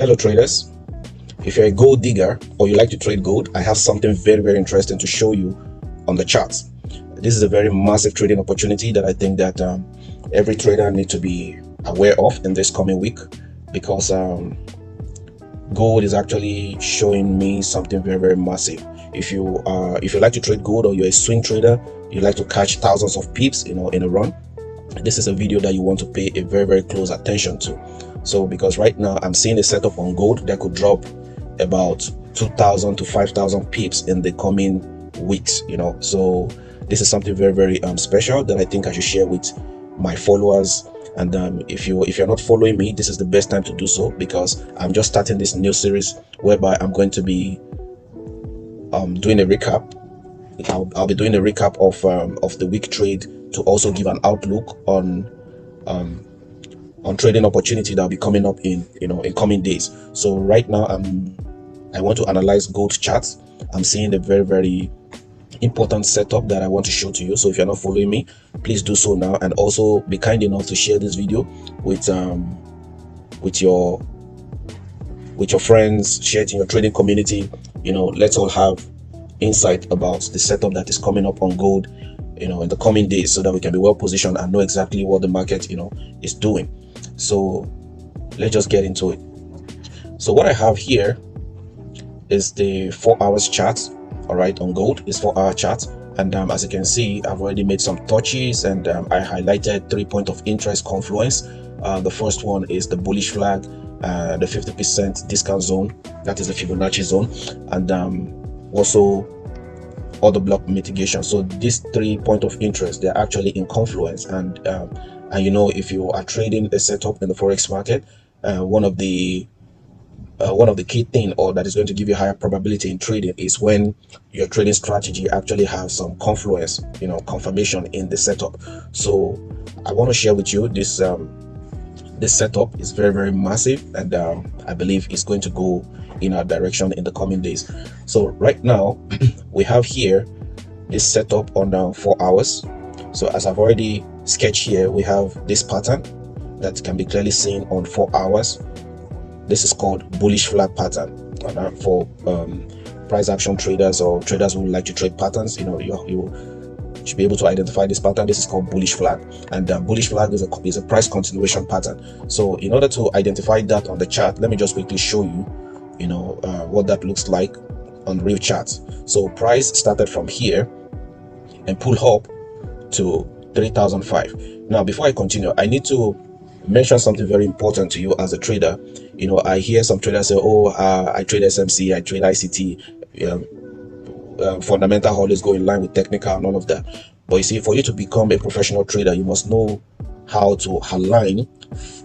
Hello traders, if you're a gold digger or you like to trade gold, I have something very interesting to show you on the charts. This is a very massive trading opportunity that I think that every trader needs to be aware of in this coming week, because gold is actually showing me something very massive. If you like to trade gold, or you're a swing trader, you like to catch thousands of pips in a run, this is a video that you want to pay a very close attention to. So because right now I'm seeing a setup on gold that could drop about 2,000 to 5,000 pips in the coming weeks, so this is something very special that I think I should share with my followers. And if you're not following me, this is the best time to do so, because I'm just starting this new series whereby I'm going to be doing a recap. I'll be doing a recap of the week trade, to also give an outlook on trading opportunity that will be coming up in coming days. So right now I want to analyze gold charts. I'm seeing a very important setup that I want to show to you. So if you're not following me, please do so now, and also be kind enough to share this video with your friends, share it in your trading community. Let's all have insight about the setup that is coming up on gold in the coming days, so that we can be well positioned and know exactly what the market is doing. So let's just get into it. So what I have here is the 4 hours chart. All right, on gold is 4 hour chart, and as you can see, I've already made some touches, and I highlighted 3 points of interest confluence. The first one is the bullish flag, the 50% discount zone, that is the Fibonacci zone, and also order block mitigation. So these 3 points of interest, they're actually in confluence, and if you are trading a setup in the forex market, one of the key thing, or that is going to give you higher probability in trading, is when your trading strategy actually has some confluence, confirmation in the setup. So I want to share with you this setup is very massive, and I believe it's going to go in our direction in the coming days. So right now we have here this setup on 4 hours. So as I've already sketched here, we have this pattern that can be clearly seen on 4 hours. This is called bullish flag pattern. For price action traders, or traders who like to trade patterns, you should be able to identify this pattern. This is called bullish flag, and bullish flag is a price continuation pattern. So in order to identify that on the chart, let me just quickly show you what that looks like on real charts. So price started from here and pull up to 3,005. Now before I continue, I need to mention something very important to you as a trader. I hear some traders say, oh, I trade SMC, I trade ICT, fundamental always go in line with technical and all of that. But you see, for you to become a professional trader, you must know how to align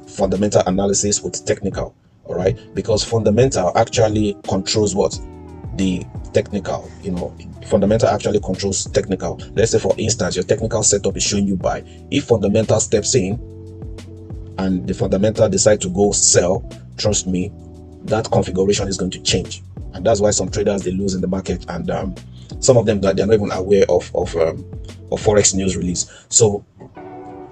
fundamental analysis with technical. All right, because fundamental actually controls what? The technical. Fundamental actually controls technical. Let's say, for instance, your technical setup is showing you buy. If fundamental steps in and the fundamental decide to go sell, trust me, that configuration is going to change. And that's why some traders, they lose in the market, and some of them, that they're not even aware of forex news release. So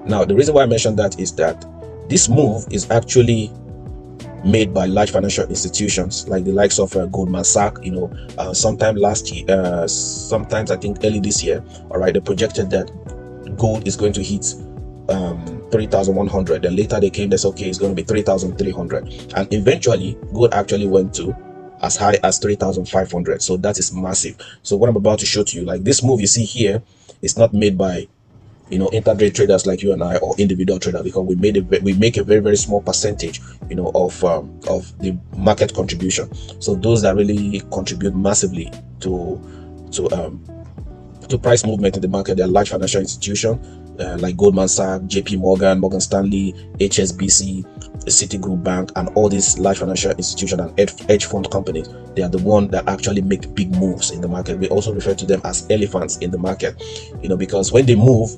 now the reason why I mentioned that is that this move is actually made by large financial institutions like the likes of Goldman Sachs. Sometime last year, sometimes I think early this year, all right, they projected that gold is going to hit 3,100, and later they came, they said, okay, it's going to be 3,300, and eventually gold actually went to as high as 3,500. So that is massive. So what I'm about to show to you, like this move you see here, is not made by intraday traders like you and I, or individual traders, because we make a very small percentage of the market contribution. So those that really contribute massively to price movement in the market, they are large financial institutions like Goldman Sachs, JP Morgan, Morgan Stanley, HSBC, Citigroup Bank, and all these large financial institutions and hedge fund companies. They are the ones that actually make big moves in the market. We also refer to them as elephants in the market, because when they move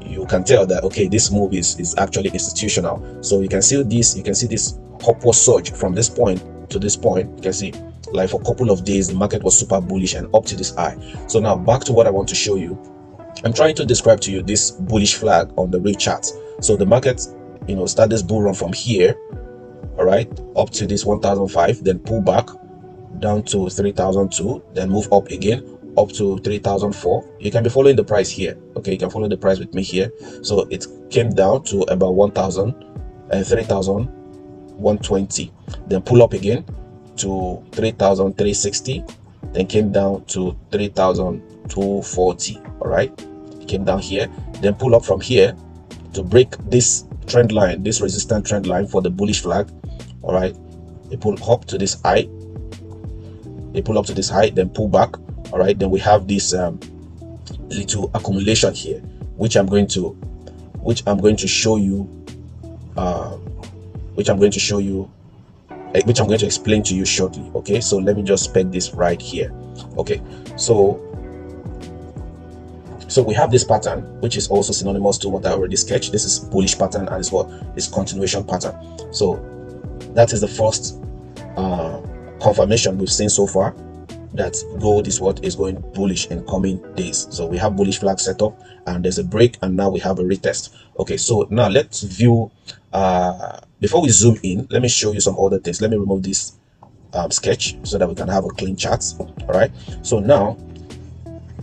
you can tell that, okay, this move is actually institutional. So you can see this upward surge from this point to this point. You can see, like, for a couple of days the market was super bullish and up to this high. So now back to what I want to show you. I'm trying to describe to you this bullish flag on the real chart. So the market, start this bull run from here, all right, up to this 1005, then pull back down to 3002, then move up again up to 3004. You can be following the price here. Okay, you can follow the price with me here. So it came down to about 1000 and 3120, then pull up again to 3360, then came down to 3240. All right, it came down here, then pull up from here to break this trend line, this resistance trend line for the bullish flag. All right, they pull up to this high, then pull back. All right, then we have this little accumulation here, which I'm going to show you, which I'm going to explain to you shortly. Okay, so let me just peg this right here. Okay, so we have this pattern, which is also synonymous to what I already sketched. This is bullish pattern, and it's what is continuation pattern. So that is the first confirmation we've seen so far that gold is what is going bullish in coming days. So we have bullish flag set up, and there's a break, and now we have a retest. Okay, so now let's view, before we zoom in, let me show you some other things. Let me remove this sketch so that we can have a clean chart. All right, so now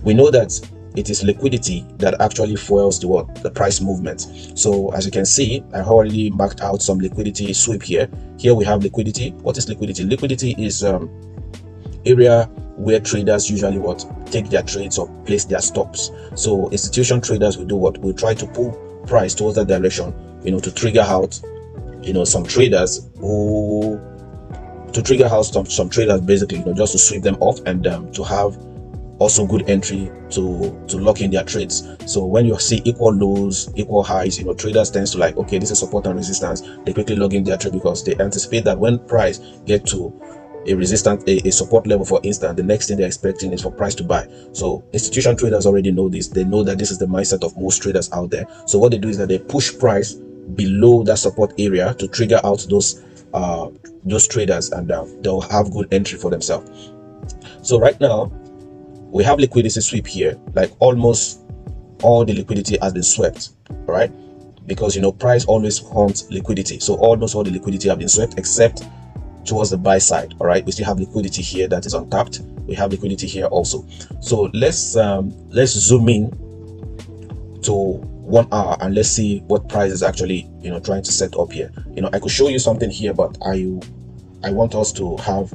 we know that it is liquidity that actually fuels the price movement. So as you can see, I already marked out some liquidity sweep here. Here we have liquidity. What is liquidity? Liquidity is area where traders usually take their trades or place their stops. So institution traders will do what? Will try to pull price towards that direction, to trigger out, some traders basically, just to sweep them off, and to have also good entry to lock in their trades. So when you see equal lows, equal highs, traders tends to like, okay, this is support and resistance. They quickly log in their trade because they anticipate that when price get to a resistance, a support level, for instance, the next thing they're expecting is for price to buy. So institution traders already know this. They know that this is the mindset of most traders out there. So what they do is that they push price below that support area to trigger out those traders, and they'll have good entry for themselves. So right now we have liquidity sweep here. Like almost all the liquidity has been swept, right? Because price always hunts liquidity. So almost all the liquidity have been swept except towards the buy side. All right, we still have liquidity here that is untapped. We have liquidity here also. So let's zoom in to 1 hour and let's see what price is actually trying to set up here. I could show you something here, but I want us to have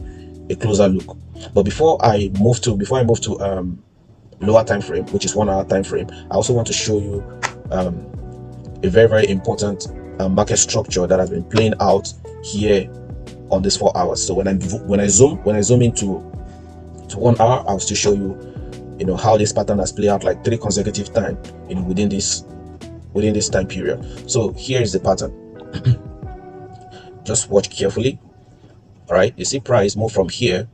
a closer look. But before I move to lower time frame, which is 1 hour time frame, I also want to show you a very, very important market structure that has been playing out here on this 4 hours. So when I zoom into 1 hour, I'll still show you how this pattern has played out like 3 consecutive times within this time period. So here is the pattern. Just watch carefully. All right, you see price move from here,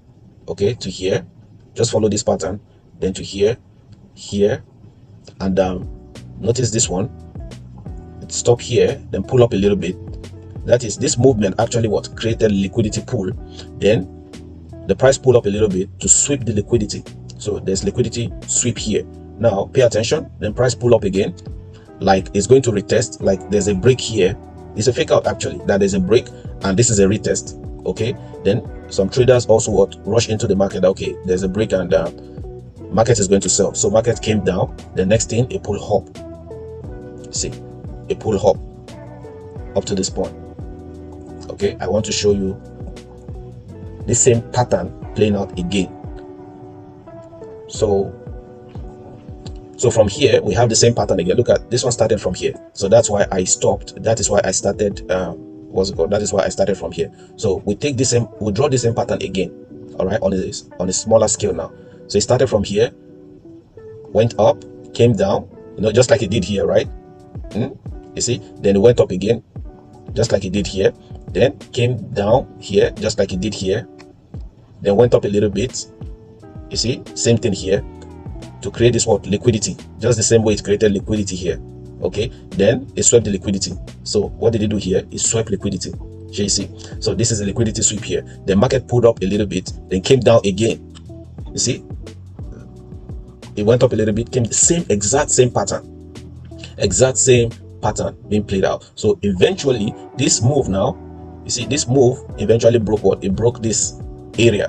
okay, to here. Just follow this pattern, then to here, and notice this one. It stop here, then pull up a little bit. That is, this movement actually created liquidity pool. Then the price pulled up a little bit to sweep the liquidity. So there's liquidity sweep here. Now pay attention. Then price pull up again, like it's going to retest. Like there's a break here. It's a fake out actually. That there's a break, and this is a retest. Okay. Then some traders also rush into the market. Okay, there's a break, and market is going to sell. So market came down. The next thing, it pull up. See, it pull up to this point. Okay, I want to show you the same pattern playing out again. So from here we have the same pattern again. Look at this one, started from here. So that's why I stopped. That is why I started that is why I started from here. So we draw the same pattern again, all right, on a smaller scale now. So it started from here, went up, came down, just like it did here, right? You see, then it went up again, just like it did here, then came down here, just like it did here, then went up a little bit. You see, same thing here to create this liquidity, just the same way it created liquidity here. Okay, then it swept the liquidity. So what did it do here? It swept liquidity. Here you see, so this is a liquidity sweep here. The market pulled up a little bit, then came down again. You see, it went up a little bit, came the exact same pattern being played out. So eventually this move now You see, this move eventually broke what? It broke this area,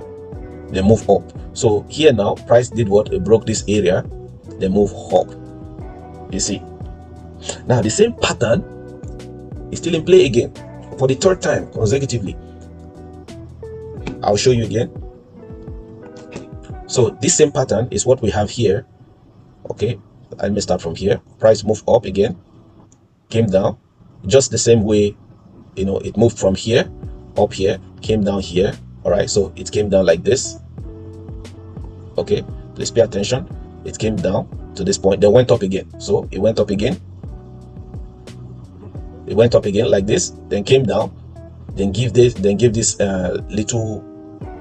then move up. So here now, price did what? It broke this area, then move up. You see, now the same pattern is still in play again for the third time consecutively. I'll show you again. So this same pattern is what we have here. Okay, let me start from here. Price moved up again, came down, just the same way, you know, it moved from here up here, came down here. All right, so it came down like this. Okay, please pay attention. It came down to this point, then went up again. So it went up again, it went up again like this, then came down, then give this little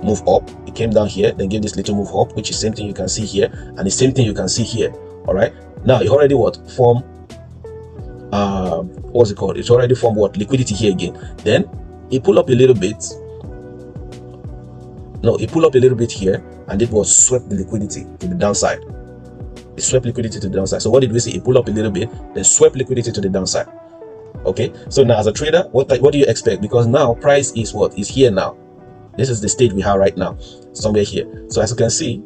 move up. It came down here, then give this little move up, which is same thing you can see here, and the same thing you can see here. All right, now it already what form what's it called? It's already formed what? Liquidity here again. Then it pull up a little bit. No, it pulled up a little bit here, and it was swept the liquidity to the downside. It swept liquidity to the downside. So what did we see? It pulled up a little bit, then swept liquidity to the downside. Okay, so now as a trader, what do you expect? Because now price is what? Is here now. This is the state we have right now, somewhere here. So as you can see,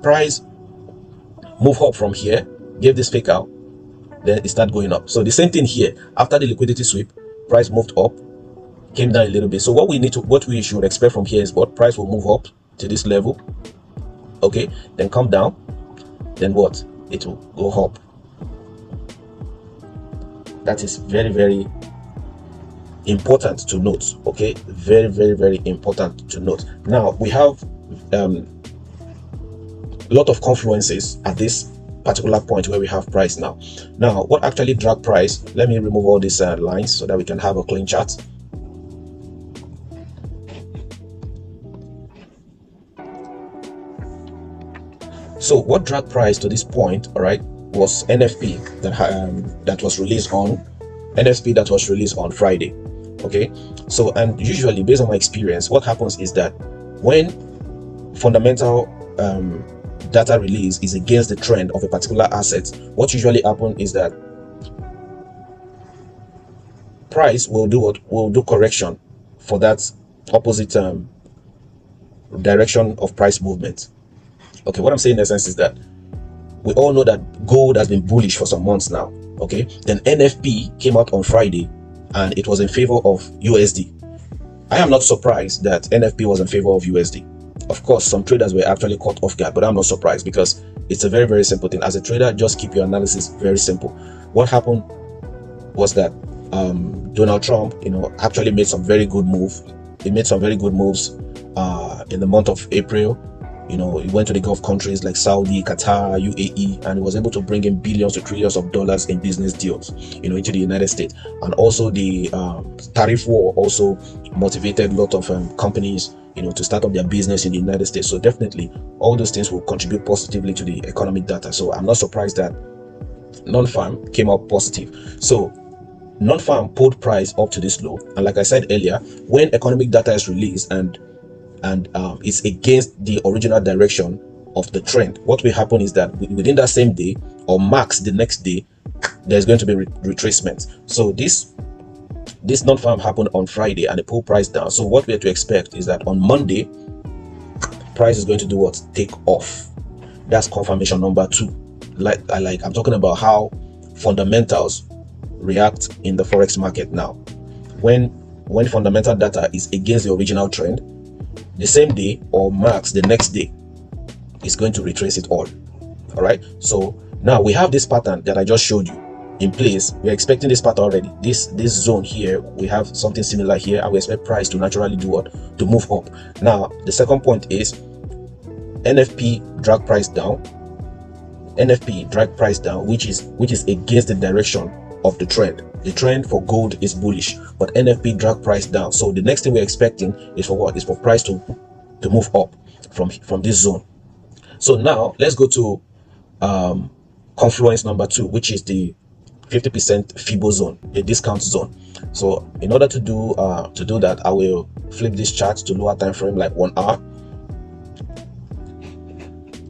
price move up from here, gave this fake out, then it started going up. So the same thing here. After the liquidity sweep, price moved up, came down a little bit. So what we should expect from here is what? Price will move up to this level, okay, then come down, then what? It will go up. That is very, very important to note. Okay, very, very, very important to note. Now we have a lot of confluences at this particular point where we have price now. Now what actually dragged price? Let me remove all these lines so that we can have a clean chart. So what dragged price to this point, all right, was NFP that was released on Friday. Okay, so and usually based on my experience, what happens is that when fundamental data release is against the trend of a particular asset, what usually happens is that price will do what? Will do correction for that opposite direction of price movement. Okay, what I'm saying in essence is that we all know that gold has been bullish for some months now. Okay, then NFP came out on Friday and it was in favor of USD. I am not surprised that NFP was in favor of USD. Of course, some traders were actually caught off guard, but I'm not surprised because it's a very, very simple thing. As a trader, just keep your analysis very simple. What happened was that Donald Trump, actually made some very good moves. He made some very good moves in the month of April. He went to the Gulf countries like Saudi, Qatar, UAE, and he was able to bring in billions to trillions of dollars in business deals, into the United States. And also the tariff war also motivated a lot of companies, to start up their business in the United States. So definitely all those things will contribute positively to the economic data. So I'm not surprised that non-farm came out positive. So non-farm pulled price up to this low. And like I said earlier, when economic data is released and it's against the original direction of the trend, what will happen is that within that same day or max the next day, there's going to be retracement. So this non-farm happened on Friday and it pulled price down. So what we have to expect is that on Monday, price is going to do what? Take off. That's confirmation number 2. I'm talking about how fundamentals react in the forex market now. When fundamental data is against the original trend, the same day or max the next day is going to retrace it all. All right, so now we have this pattern that I just showed you in place. We're expecting this pattern already. This zone here, we have something similar here, and we expect price to naturally do what? To move up. Now the second point is NFP drag price down. NFP drag price down, which is against the direction of the trend. The trend for gold is bullish, but NFP drag price down. So the next thing we're expecting is for what? Is for price to move up from this zone. So now let's go to confluence number 2, which is the 50% FIBO zone, the discount zone. So in order to do that, I will flip this chart to lower time frame, like 1 hour,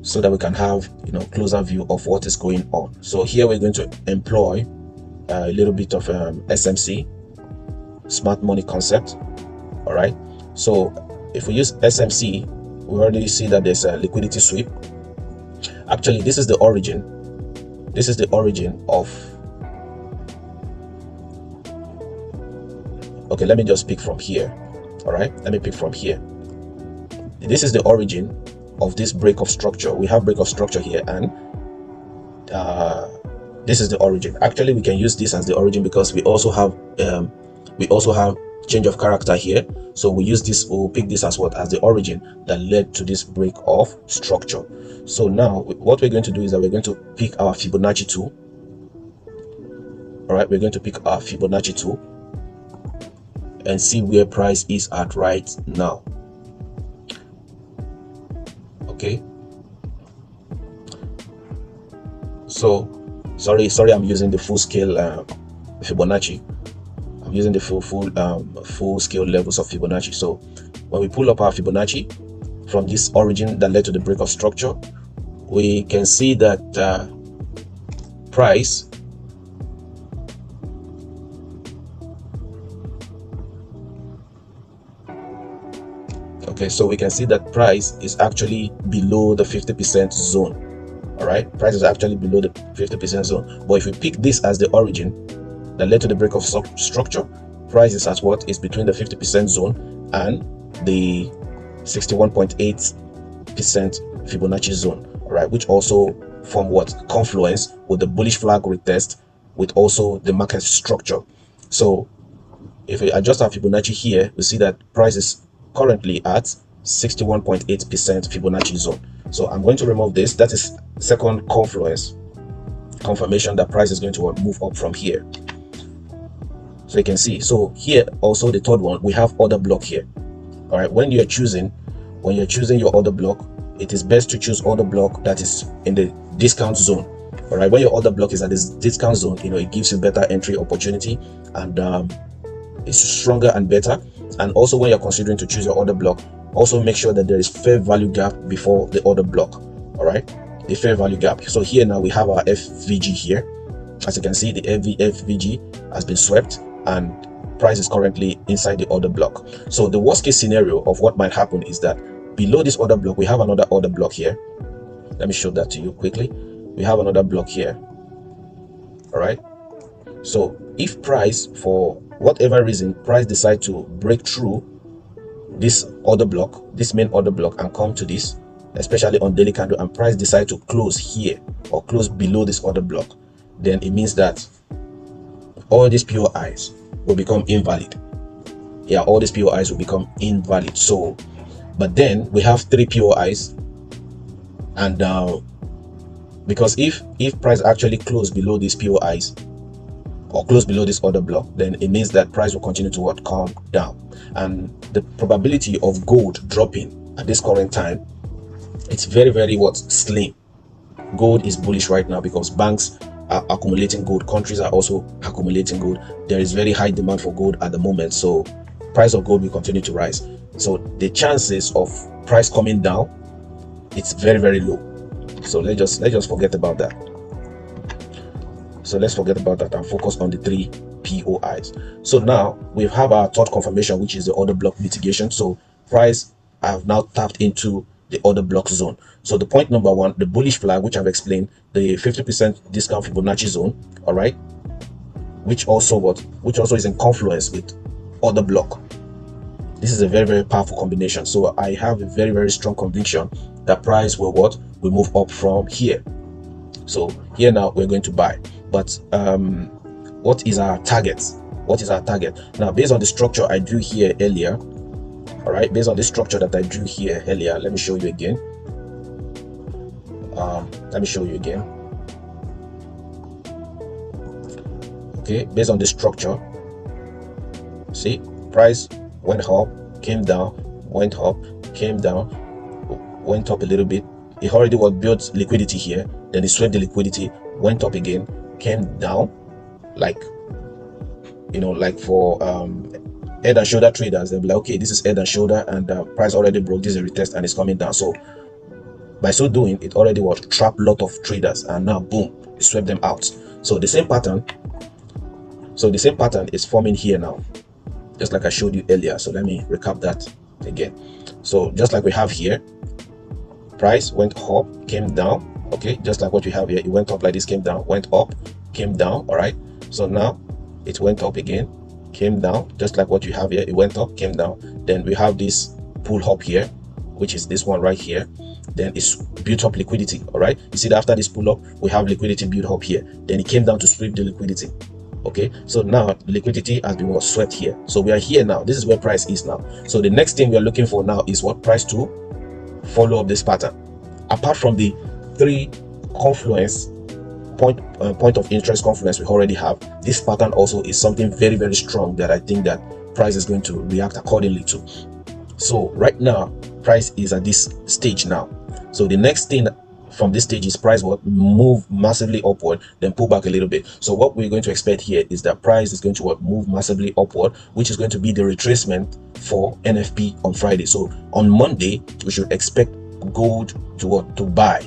so that we can have closer view of what is going on. So here we're going to employ a little bit of SMC. smart money concept. All right, so if we use SMC, we already see that there's a liquidity sweep. Actually, this is the origin of, okay, let me just pick from here. All right, let me pick from here. This is the origin of this break of structure. We have break of structure here, and this is the origin. Actually, we can use this as the origin because we also have change of character here. So we use this, we'll pick this as what? As the origin that led to this break of structure. So now what we're going to do is that we're going to pick our Fibonacci tool. All right, we're going to pick our Fibonacci tool and see where price is at right now. Okay, so sorry, I'm using the full scale Fibonacci. I'm using the full scale levels of Fibonacci. So when we pull up our Fibonacci from this origin that led to the break of structure, we can see that price so we can see that price is actually below the 50% zone. All right, price is actually below the 50% zone. But if we pick this as the origin that led to the break of structure, price is at what? Is between the 50% zone and the 61.8% Fibonacci zone. All right, which also form what? Confluence with the bullish flag retest with also the market structure. So if we adjust our Fibonacci here, we see that price is currently at 61.8% Fibonacci zone. So I'm going to remove this. That is second confluence confirmation that price is going to move up from here. So you can see, so here also the third one, we have order block here. All right, when you're choosing your order block, it is best to choose order block that is in the discount zone. All right, when your order block is at this discount zone, it gives you better entry opportunity, and it's stronger and better. And also when you're considering to choose your order block, also make sure that there is fair value gap before the order block. All right, the fair value gap. So here now we have our FVG here. As you can see, the FVG has been swept and price is currently inside the order block. So the worst case scenario of what might happen is that below this order block, we have another order block here. Let me show that to you quickly. We have another block here. All right, so if price, for whatever reason, price decide to break through this order block, this main order block, and come to this, especially on daily candle, and price decide to close here or close below this order block, then it means that all these POIs will become invalid. Yeah, all these POIs will become invalid. So, but then we have 3 POIs, and because if price actually close below these POIs or close below this order block, then it means that price will continue to come down, and the probability of gold dropping at this current time, it's very, very slim. Gold is bullish right now because banks are accumulating gold, countries are also accumulating gold. There is very high demand for gold at the moment, so price of gold will continue to rise. So the chances of price coming down, it's very, very low. So let's just forget about that. So let's forget about that and focus on the 3 POIs. So now we have our third confirmation, which is the order block mitigation. So price have now tapped into the order block zone. So the point number 1, the bullish flag, which I've explained, the 50% discount Fibonacci zone, all right, which also is in confluence with order block. This is a very, very powerful combination. So I have a very, very strong conviction that price will move up from here. So here now we're going to buy. But what is our target? Now, based on the structure I drew here earlier, all right, based on the structure that I drew here earlier, let me show you again. Okay, based on the structure, see, price went up, came down, went up, came down, went up a little bit. It already built liquidity here, then it swept the liquidity, went up again, came down, like for head and shoulder traders, they'll be like, okay, this is head and shoulder, and price already broke, this is a retest and it's coming down. So by so doing, it already trapped a lot of traders, and now boom, it swept them out. So the same pattern is forming here now. just like I showed you earlier. So let me recap that again. So just like we have here, price went up, came down. Okay, just like what we have here, it went up like this, came down, went up, came down. All right, so now it went up again, came down, just like what you have here, it went up, came down. Then we have this pull up here, which is this one right here. Then it's built up liquidity. All right, you see that after this pull up, we have liquidity built up here. Then it came down to sweep the liquidity. Okay, so now liquidity has been swept here. So we are here now. This is where price is now. So the next thing we are looking for now is what? Price to follow up this pattern. Apart from the three confluence point of interest confluence we already have, this pattern also is something very, very strong that I think that price is going to react accordingly to. So right now, price is at this stage now. So the next thing from this stage is price will move massively upward, then pull back a little bit. So what we're going to expect here is that price is going to move massively upward, which is going to be the retracement for NFP on Friday. So on Monday, we should expect gold to buy.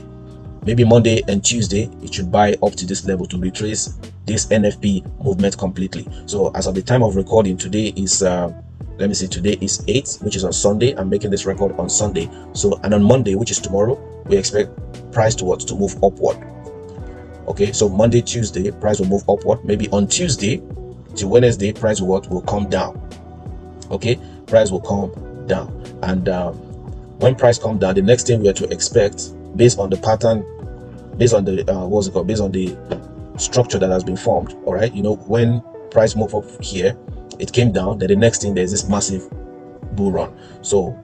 Maybe Monday and Tuesday, it should buy up to this level to retrace this NFP movement completely. So as of the time of recording, today is let me see, today is 8, which is on Sunday. I'm making this record on Sunday. So, and on Monday, which is tomorrow, we expect price to move upward. Okay, so Monday, Tuesday, price will move upward. Maybe on Tuesday to Wednesday, price will come down. Okay, price will come down. And when price comes down, the next thing we are to expect, based on the pattern, based on the based on the structure that has been formed. All right, you know, when price move up here, it came down, then the next thing, there's this massive bull run. So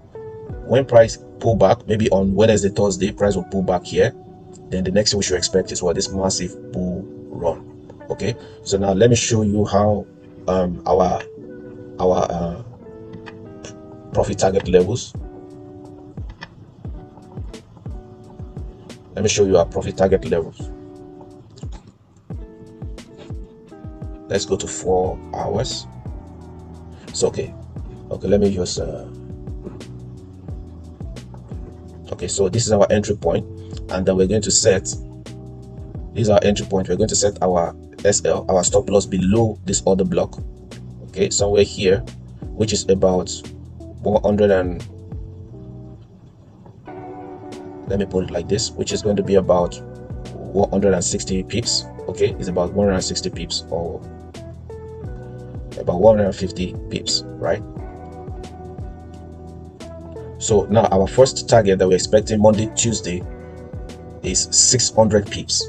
when price pull back, maybe on Wednesday, Thursday, price will pull back here. Then the next thing we should expect is what? This massive bull run. Okay, so now let me show you how our profit target levels. Let me show you our profit target levels. Let's go to 4 hours. So okay, let me just okay, so this is our entry point, and then we're going to set, this is our entry point. We're going to set our SL, our stop loss, below this other block, okay, somewhere here, which is about 100 and, let me put it like this, which is going to be about 160 pips. Okay, it's about 160 pips, or about 150 pips, right? So now our first target that we're expecting Monday, Tuesday is 600 pips.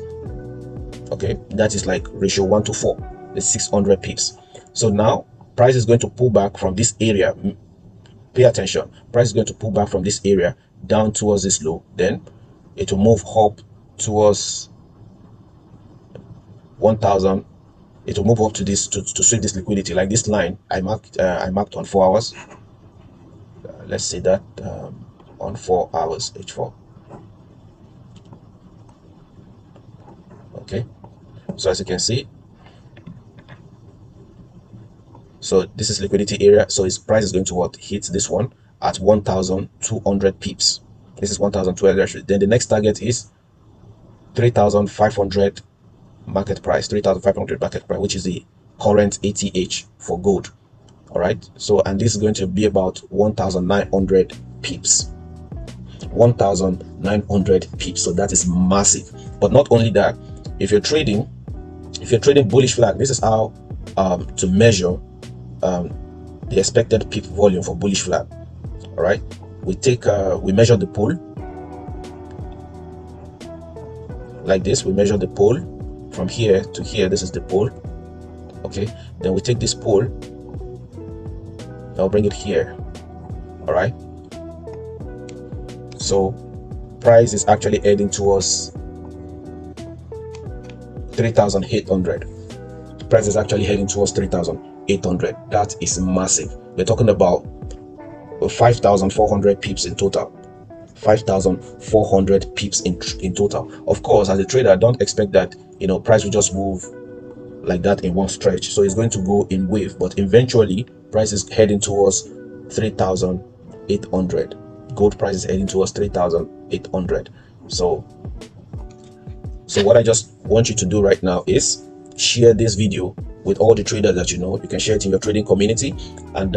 Okay, that is like ratio 1 to 4, it's 600 pips. So now price is going to pull back from this area. Pay attention, price is going to pull back from this area down towards this low, then it will move up towards 1000. It will move up to this to sweep this liquidity, like this line I marked on 4 hours. Let's say that on 4 hours, H4. Okay, so as you can see, so this is liquidity area. So its price is going to hit this one at 1200 pips. This is 1200. Then the next target is 3500 market price, 3500 market price, which is the current ATH for gold. All right, so, and this is going to be about 1900 pips, 1900 pips. So that is massive. But not only that, if you're trading bullish flag, this is how to measure the expected pip volume for bullish flag. All right, we measure the pull like this. We measure the pull from here to here. This is the pull. Okay, then we take this pull, I'll bring it here. All right, so price is actually heading towards 3,800. Price is actually heading towards 3,800. That is massive. We're talking about 5,400 pips in total. 5,400 pips in total. Of course, as a trader, don't expect that, you know, price will just move like that in one stretch. So it's going to go in wave, but eventually price is heading towards 3,800. Gold price is heading towards 3,800. So what I just want you to do right now is share this video with all the traders that you know. You can share it in your trading community, and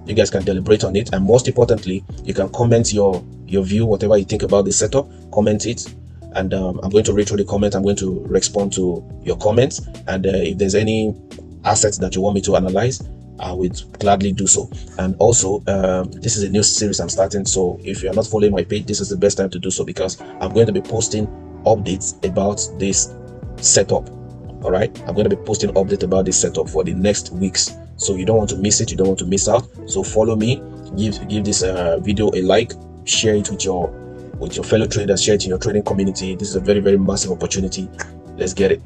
you guys can deliberate on it. And most importantly, you can comment your view, whatever you think about the setup. Comment it, and I'm going to read through the comments. I'm going to respond to your comments, and if there's any assets that you want me to analyze, I would gladly do so. And also, this is a new series I'm starting, so if you're not following my page, this is the best time to do so, because I'm going to be posting updates about this setup. All right, I'm going to be posting update about this setup for the next weeks, so you don't want to miss it, you don't want to miss out. So follow me, give this video a like, share it with your fellow traders, share it in your trading community. This is a very, very massive opportunity. Let's get it.